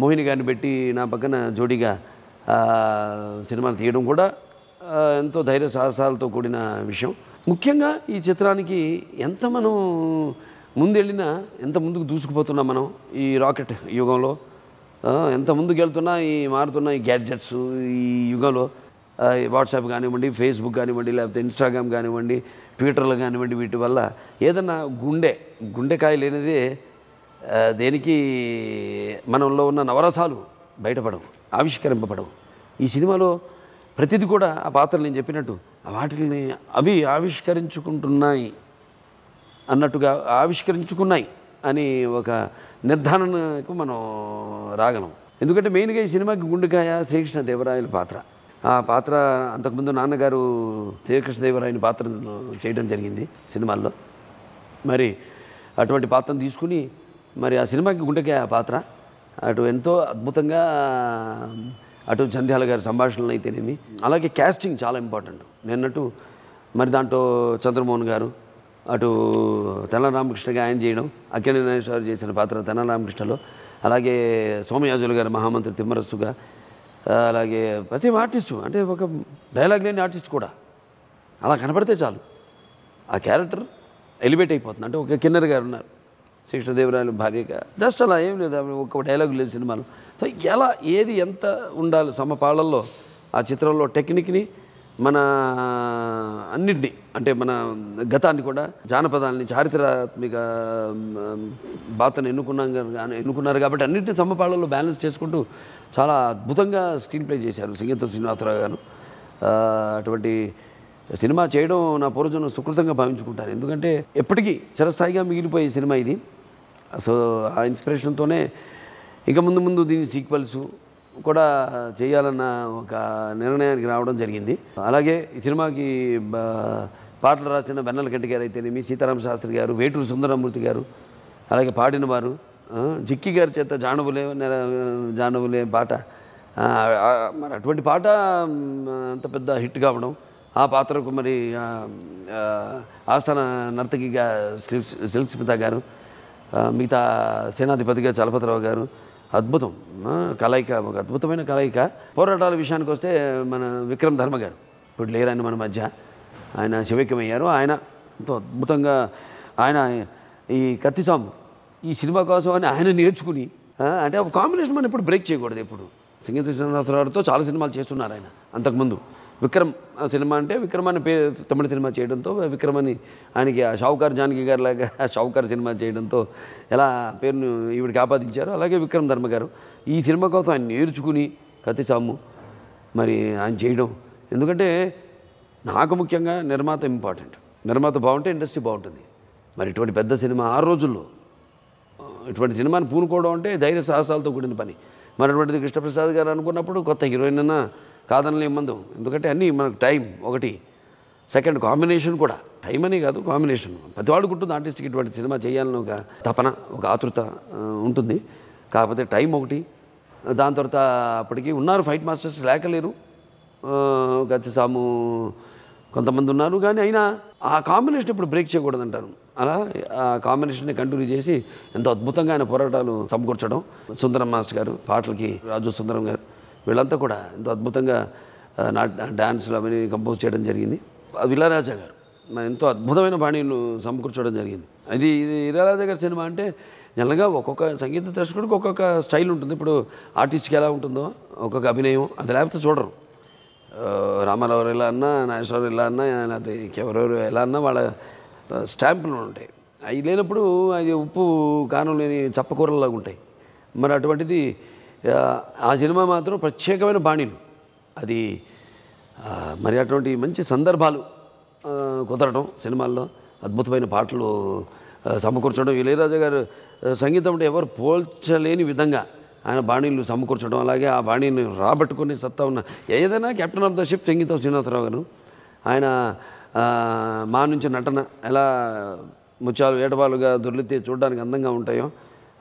మోహిని గారిని పెట్టి నా పక్కన జోడీగా సినిమాలు తీయడం కూడా ఎంతో ధైర్య సాహసాలతో కూడిన విషయం. ముఖ్యంగా ఈ చిత్రానికి ఎంత మనం ముందెళ్ళినా, ఎంత ముందుకు దూసుకుపోతున్నాం మనం ఈ రాకెట్ యుగంలో, ఎంత ముందుకు వెళ్తున్నా ఈ మారుతున్న ఈ గ్యాడ్జెట్స్ ఈ యుగంలో, వాట్సాప్ కానివ్వండి, ఫేస్బుక్ కానివ్వండి, లేకపోతే ఇన్స్టాగ్రామ్ కానివ్వండి, ట్విట్టర్లు కానివ్వండి, వీటి వల్ల ఏదన్నా గుండెకాయ లేనిదే దేనికి మనలో ఉన్న నవరసాలు బయటపడవు, ఆవిష్కరింపబడవు. ఈ సినిమాలో ప్రతిదీ కూడా ఆ పాత్రలు నేను చెప్పినట్టు వాటిని అవి ఆవిష్కరించుకుంటున్నాయి అన్నట్టుగా ఆవిష్కరించుకున్నాయి అని ఒక నిర్ధారణకు మనం రాగలం. ఎందుకంటే మెయిన్గా ఈ సినిమాకి గుండెకాయ శ్రీకృష్ణదేవరాయల పాత్ర. ఆ పాత్ర అంతకుముందు నాన్నగారు శ్రీకృష్ణదేవరాయని పాత్ర చేయడం జరిగింది సినిమాల్లో. మరి అటువంటి పాత్రను తీసుకుని మరి ఆ సినిమాకి గుండెకాయ ఆ పాత్ర అటు ఎంతో అద్భుతంగా, అటు జంధ్యాల గారి సంభాషణలు అయితేనేమి, అలాగే క్యాస్టింగ్ చాలా ఇంపార్టెంట్. నేనట్టు మరి దాంట్లో చంద్రమోహన్ గారు, అటు తెనాలి రామకృష్ణగా ఆయన చేయడం, అక్కినేని నాగేశ్వరరావు చేసిన పాత్ర తెనాలి రామకృష్ణలో, అలాగే సోమయాజులు గారు మహామంత్రి తిమ్మరస్సుగా, అలాగే ప్రతి ఆర్టిస్టు అంటే ఒక డైలాగ్ లేని ఆర్టిస్ట్ కూడా అలా కనపడితే చాలు ఆ క్యారెక్టర్ ఎలివేట్ అయిపోతుంది. అంటే ఒక కిన్నెర గారు ఉన్నారు శ్రీకృష్ణదేవరాయల భార్యగా, జస్ట్ అలా ఏం లేదు, ఒక డైలాగ్ లేదు సినిమాలో. సో ఎలా ఏది ఎంత ఉండాలి సమపాళల్లో ఆ చిత్రంలో టెక్నిక్ని, మన అన్నింటినీ అంటే మన గతాన్ని కూడా, జానపదాలని, చారిత్రాత్మిక బాతను ఎన్నుకున్నారు కాబట్టి అన్నింటినీ సమపాళల్లో బ్యాలెన్స్ చేసుకుంటూ చాలా అద్భుతంగా స్క్రీన్ ప్లే చేశారు సింగీతం శ్రీనివాసరావు గారు. అటువంటి సినిమా చేయడం నా పూర్వజన్మ సుకృతంగా భావించుకుంటాను. ఎందుకంటే ఎప్పటికీ చిరస్థాయిగా మిగిలిపోయే సినిమా ఇది. సో ఆ ఇన్స్పిరేషన్తోనే ఇక ముందు దీని సీక్వెల్స్ కూడా చేయాలన్న ఒక నిర్ణయానికి రావడం జరిగింది. అలాగే ఈ సినిమాకి పాటలు రాసిన వెన్నెల కంటి గారు అయితేనేమి, సీతారామ శాస్త్రి గారు, వేటూరు సుందరమూర్తి గారు, అలాగే పాడిన వారు జిక్కి గారి చేత జానవులే పాట, మరి అటువంటి పాట అంత పెద్ద హిట్ కావడం, ఆ పాత్రకు మరి ఆస్థాన నర్తకిగా సిల్క్ స్మిత గారు, మిగతా సేనాధిపతిగా చలపతిరావు గారు, అద్భుతం కలయిక, ఒక అద్భుతమైన కలయిక. పోరాటాల విషయానికి వస్తే మన విక్రమ్ ధర్మ గారు ఇప్పుడు లేరని మన మధ్య, ఆయన శివైక్యమయ్యారు. ఆయన ఎంతో అద్భుతంగా ఆయన ఈ కత్తిసాము ఈ సినిమా కోసం అని ఆయన నేర్చుకుని, అంటే ఒక కాంబినేషన్ మనం ఇప్పుడు బ్రేక్ చేయకూడదు. ఎప్పుడు సింగీతం శ్రీనివాసరావుతో చాలా సినిమాలు చేస్తున్నారు ఆయన. అంతకుముందు విక్రమ్ సినిమా అంటే విక్రమ్ అని తమిళ సినిమా చేయడంతో, విక్రమ్ అని ఆయనకి ఆ షావుకార్ జానకి గారి లాగా షావుకార్ సినిమా చేయడంతో ఎలా పేరును ఈవిడికి ఆపాదించారో, అలాగే విక్రమ్ ధర్మ గారు ఈ సినిమా కోసం ఆయన నేర్చుకుని కత్తిసాము మరి ఆయన చేయడం. ఎందుకంటే నాకు ముఖ్యంగా నిర్మాత ఇంపార్టెంట్. నిర్మాత బాగుంటే ఇండస్ట్రీ బాగుంటుంది. మరి ఇటువంటి పెద్ద సినిమా ఆ రోజుల్లో ఇటువంటి సినిమాని పూనుకోవడం అంటే ధైర్య సాహసాలతో కూడిన పని. మరి అటువంటిది కృష్ణప్రసాద్ గారు అనుకున్నప్పుడు కొత్త హీరోయిన్ అన్నా కాదనలే ఇమ్మందు. ఎందుకంటే అన్నీ మనకు టైం ఒకటి, సెకండ్ కాంబినేషన్ కూడా, టైం అని కాదు కాంబినేషన్. ప్రతివాడికి ఉంటుంది ఆర్టిస్ట్కి ఇటువంటి సినిమా చేయాలని ఒక తపన, ఒక ఆతృత ఉంటుంది. కాకపోతే టైం ఒకటి. దాని తర్వాత అప్పటికి ఉన్నారు ఫైట్ మాస్టర్స్, లేకలేరు. కత్తిసాము కొంతమంది ఉన్నారు, కానీ అయినా ఆ కాంబినేషన్ ఇప్పుడు బ్రేక్ చేయకూడదు అంటారు. అలా ఆ కాంబినేషన్ని కంటిన్యూ చేసి ఎంతో అద్భుతంగా ఆయన పోరాటాలు సమకూర్చడం. సుందరం మాస్టర్ గారు పాటలకి, రాజు సుందరం గారు, వీళ్ళంతా కూడా ఎంతో అద్భుతంగా డ్యాన్స్లు అవన్నీ కంపోజ్ చేయడం జరిగింది. ఇళయరాజా గారు ఎంతో అద్భుతమైన బాణీలు సమకూర్చడం జరిగింది. ఇది ఇళయరాజా గారి సినిమా అంటే జనరల్గా ఒక్కొక్క సంగీత దర్శకుడికి ఒక్కొక్క స్టైల్ ఉంటుంది. ఇప్పుడు ఆర్టిస్ట్కి ఎలా ఉంటుందో ఒక్కొక్క అభినయం, అది లేకపోతే చూడరు. రామారావు ఎలా అన్నా, నాగేశ్వరరావు ఎలా అన్నా, లేకపోతే ఎవరెవరు ఎలా అన్నా వాళ్ళ స్టాంపులు ఉంటాయి. అవి లేనప్పుడు అది ఉప్పు కారం లేని చప్పకూరలాగా ఉంటాయి. మరి అటువంటిది ఆ సినిమా మాత్రం ప్రత్యేకమైన బాణీలు. అది మరి అటువంటి మంచి సందర్భాలు కుదరడం, సినిమాల్లో అద్భుతమైన పాటలు సమకూర్చడం, ఇళయరాజా గారు సంగీతం అంటే ఎవరు పోల్చలేని విధంగా ఆయన బాణీలు సమకూర్చడం, అలాగే ఆ బాణీని రాబట్టుకునే సత్తా ఉన్న ఏదైనా captain of the ship Singeetham Srinivasa Rao గారు. ఆయన మా నుంచి నటన ఎలా ముత్యాలు ఏటవాలుగా దొర్లితే చూడడానికి అందంగా ఉంటాయో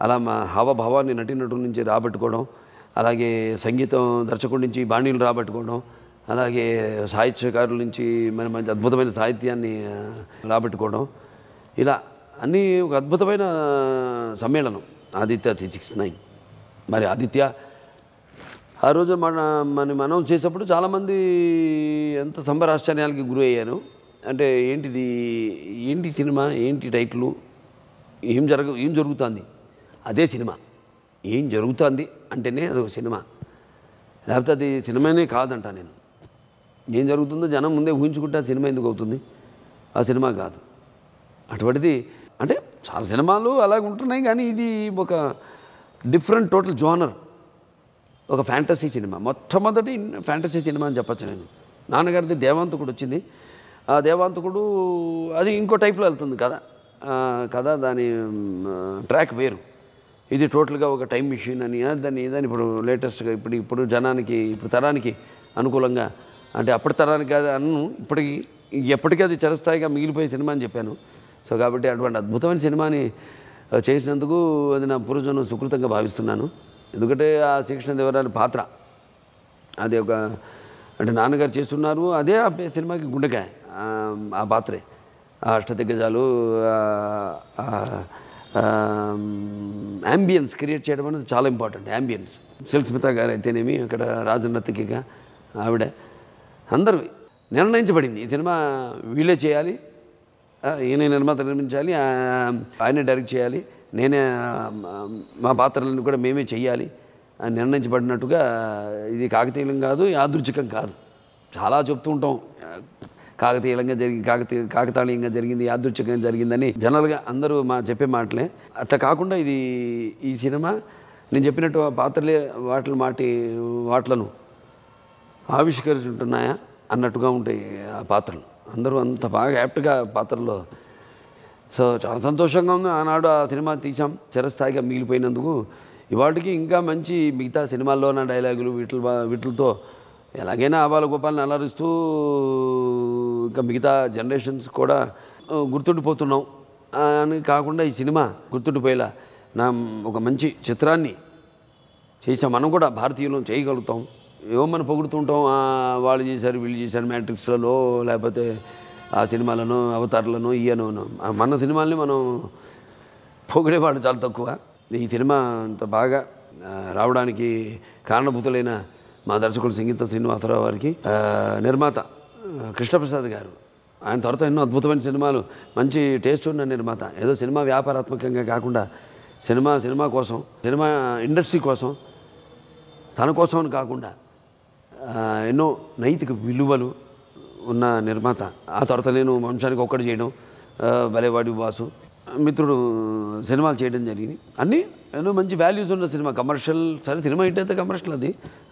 అలా మా హావభావాన్ని నటీనటుల నుంచి రాబట్టుకోవడం, అలాగే సంగీతం దర్శకుడి నుంచి బాణీలు రాబట్టుకోవడం, అలాగే సాహిత్యకారుల నుంచి మరి మంచి అద్భుతమైన సాహిత్యాన్ని రాబట్టుకోవడం, ఇలా అన్నీ ఒక అద్భుతమైన సమ్మేళనం ఆదిత్య 369. మరి ఆదిత్య ఆ రోజు మనం చేసేటప్పుడు చాలామంది ఎంత సంబరాశ్చర్యాలకి గురి అయ్యారు. అంటే ఏంటి సినిమా, ఏంటి టైటిల్, ఏం జరుగుతుంది, అదే సినిమా. ఏం జరుగుతుంది అంటేనే అది ఒక సినిమా, లేకపోతే అది సినిమానే కాదంట. నేను ఏం జరుగుతుందో జనం ముందే ఊహించుకుంటే ఆ సినిమా ఎందుకు అవుతుంది? ఆ సినిమా కాదు. అటువంటిది అంటే చాలా సినిమాలు అలాగ ఉంటున్నాయి, కానీ ఇది ఒక డిఫరెంట్ టోటల్ జోనర్, ఒక ఫ్యాంటసీ సినిమా. మొట్టమొదటి ఫ్యాంటసీ సినిమా అని చెప్పచ్చు నేను. నాన్నగారిది దేవాంతకుడు వచ్చింది. ఆ దేవాంతకుడు అది ఇంకో టైప్లో వెళ్తుంది కథ దాని ట్రాక్ వేరు. ఇది టోటల్గా ఒక టైం మిషన్ అని దాన్ని ఇప్పుడు లేటెస్ట్గా ఇప్పుడు జనానికి ఇప్పుడు తరానికి అనుకూలంగా, అంటే అప్పటి తరానికి అది ఇప్పటికి ఎప్పటికీ అది చిరస్థాయిగా మిగిలిపోయే సినిమా అని చెప్పాను. సో కాబట్టి అటువంటి అద్భుతమైన సినిమాని చేసినందుకు అది నా పూర్వజన్మ సుకృతంగా భావిస్తున్నాను. ఎందుకంటే ఆ శ్రీకృష్ణదేవరాయల పాత్ర అది ఒక అంటే నాన్నగారు చేస్తున్నారు, అదే ఆ సినిమాకి గుండెకాయ ఆ పాత్రే. ఆ అష్టదిగ్గజాలు యాంబియన్స్ క్రియేట్ చేయడం అనేది చాలా ఇంపార్టెంట్. యాంబియన్స్ సుస్మిత గారు అయితేనేమి, అక్కడ రాజనర్తకిగా ఆవిడ, అందరూ నిర్ణయించబడింది ఈ సినిమా వీళ్ళే చేయాలి, ఈయన నిర్మాత నిర్మించాలి, ఆయనే డైరెక్ట్ చేయాలి, నేనే మా పాత్రలను కూడా మేమే చెయ్యాలి అని నిర్ణయించబడినట్టుగా. ఇది కాకతీయం కాదు, యాదృచ్ఛికం కాదు. చాలా చెప్తూ ఉంటాం కాకతాళీయంగా జరిగింది, యాదృచ్ఛికంగా జరిగిందని జనరల్గా అందరూ చెప్పే మాటలే. అట్లా కాకుండా ఈ సినిమా నేను చెప్పినట్టు ఆ పాత్రలే వాటిలను ఆవిష్కరించుంటున్నాయా అన్నట్టుగా ఉంటాయి ఆ పాత్రలు. అందరూ అంత బాగా యాప్ట్గా పాత్రలో. సో చాలా సంతోషంగా ఉంది. ఆనాడు ఆ సినిమా తీసాం, చిరస్థాయిగా మిగిలిపోయినందుకు. ఇవాటికి ఇంకా మంచి మిగతా సినిమాల్లో నా డైలాగులు వీటితో ఎలాగైనా ఆబాల గోపాలను అలరిస్తూ ఇంకా మిగతా జనరేషన్స్ కూడా గుర్తుండిపోతున్నాం అని కాకుండా ఈ సినిమా గుర్తుండిపోయేలా ఒక మంచి చిత్రాన్ని చేసాం. మనం కూడా భారతీయులు చేయగలుగుతాం. ఏమో మనం పొగుడుతుంటాం, వాళ్ళు చేశారు వీళ్ళు చేశారు మ్యాట్రిక్స్లలో, లేకపోతే ఆ సినిమాలను అవతారాలను ఈయనను. మన సినిమాల్ని మనం పొగిడేవాడు చాలా తక్కువ. ఈ సినిమా అంత బాగా రావడానికి కారణభూతులైన మా దర్శకుడు సంగీత శ్రీనివాసరావు గారికి, నిర్మాత కృష్ణప్రసాద్ గారు, ఆయన తర్వాత ఎన్నో అద్భుతమైన సినిమాలు, మంచి టేస్ట్ ఉన్న నిర్మాత. ఏదో సినిమా వ్యాపారాత్మకంగా కాకుండా సినిమా కోసం, సినిమా ఇండస్ట్రీ కోసం, తన కోసం అని కాకుండా ఎన్నో నైతిక విలువలు ఉన్న నిర్మాత. ఆ తర్వాత నేను వంశానికి ఒక్కటి చేయడం, భలేవాడి బాసు, మిత్రుడు సినిమాలు చేయడం జరిగింది. అన్నీ ఎన్నో మంచి వాల్యూస్ ఉన్న సినిమా. కమర్షియల్ సరే, సినిమా హిట్ అయితే కమర్షియల్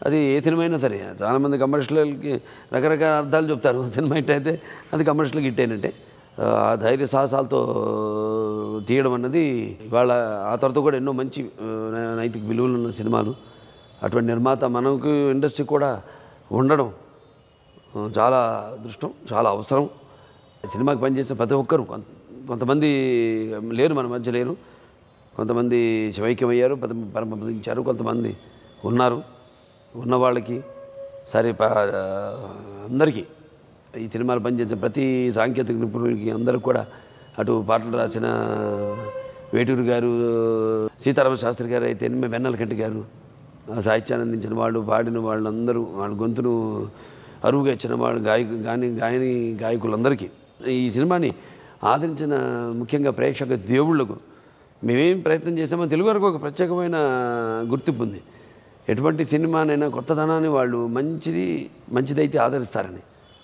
అది ఏ సినిమా అయినా సరే. చాలామంది కమర్షియల్కి రకరకాల అర్థాలు చెప్తారు. సినిమా హిట్ అయితే అది కమర్షియల్కి హిట్ అయినట్టే. ఆ ధైర్య సాహసాలతో తీయడం అన్నది ఇవాళ. ఆ తర్వాత కూడా ఎన్నో మంచి నైతిక విలువలు ఉన్న సినిమాలు. అటువంటి నిర్మాత మనకు ఇండస్ట్రీ కూడా ఉండడం చాలా అదృష్టం, చాలా అవసరం. సినిమాకి పనిచేసిన ప్రతి ఒక్కరూ, కొంతమంది లేరు మన మధ్య లేరు, కొంతమంది శివైక్యమయ్యారు, పరమపదించారు, కొంతమంది ఉన్నారు. ఉన్న వాళ్ళకి సరే అందరికీ ఈ సినిమాలు పనిచేసిన ప్రతి సాంకేతిక నిపుణులకి అందరికి కూడా, అటు పాటలు రాసిన వేటూరు గారు, సీతారామ శాస్త్రి గారు అయితే వెన్నెలకంటి గారు, సాహిత్యాన్ని అందించిన వాళ్ళు, పాడిన వాళ్ళందరూ, వాళ్ళ గొంతును అరువుగా ఇచ్చిన వాళ్ళు, గాయకులందరికీ ఈ సినిమాని ఆదరించిన మంచిగా ప్రేక్షక దేవుళ్లకు మేమేం ప్రయత్నం చేసామో తెలుగు వరకు ఒక ప్రత్యేకమైన గుర్తింపు ఉంది. ఎటువంటి సినిమానైనా కొత్తదనాన్ని వాళ్ళు మంచిదైతే ఆదరిస్తారని,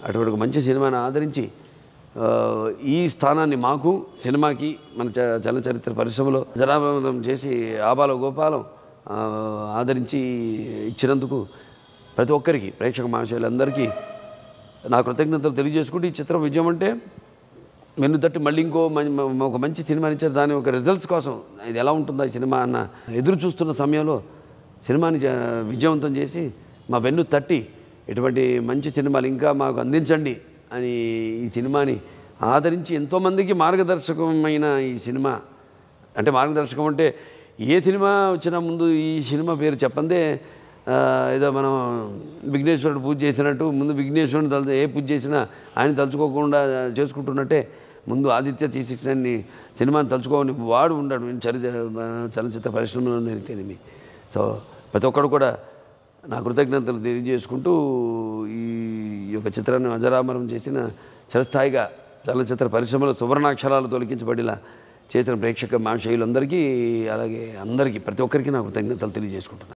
అటువంటి ఒక మంచి సినిమాని ఆదరించి ఈ స్థానాన్ని మాకు, సినిమాకి, మన చలనచిత్ర పరిశ్రమలో జనాభానం చేసి ఆబాల గోపాలం ఆదరించి ఇచ్చినందుకు ప్రతి ఒక్కరికి, ప్రేక్షక మహాశయులందరికీ నా కృతజ్ఞతలు తెలియజేసుకుంటూ, ఈ చిత్రం విజయం అంటే వెన్ను తట్టి మళ్ళీ ఒక మంచి సినిమాని ఇచ్చారు. దాని ఒక రిజల్ట్స్ కోసం ఇది ఎలా ఉంటుందో ఈ సినిమా అన్న ఎదురు చూస్తున్న సమయంలో సినిమాని విజయవంతం చేసి మా వెన్ను తట్టి ఇటువంటి మంచి సినిమాలు ఇంకా మాకు అందించండి అని ఈ సినిమాని ఆదరించి ఎంతోమందికి మార్గదర్శకమైన ఈ సినిమా. అంటే మార్గదర్శకం అంటే ఏ సినిమా వచ్చినా ముందు ఈ సినిమా పేరు చెప్పందే ఏదో మనం విఘ్నేశ్వరుడు పూజ చేసినట్టు, ముందు విఘ్నేశ్వరుని ఏ పూజ చేసినా ఆయన తలుచుకోకుండా చేసుకుంటున్నట్టే ముందు ఆదిత్య తీసిని సినిమాని తలుచుకోని వాడు ఉండడు చలనచిత్ర పరిశ్రమలో అయితేనేమి. సో ప్రతి ఒక్కరు కూడా నా కృతజ్ఞతలు తెలియజేసుకుంటూ ఈ యొక్క చిత్రాన్ని అజరామరం చేసిన చిరస్థాయిగా చలనచిత్ర పరిశ్రమలో సువర్ణాక్షరాలు తొలగించబడేలా చేసిన ప్రేక్షక మహాశయులందరికీ అలాగే అందరికీ ప్రతి ఒక్కరికి నా కృతజ్ఞతలు తెలియజేసుకుంటున్నాను.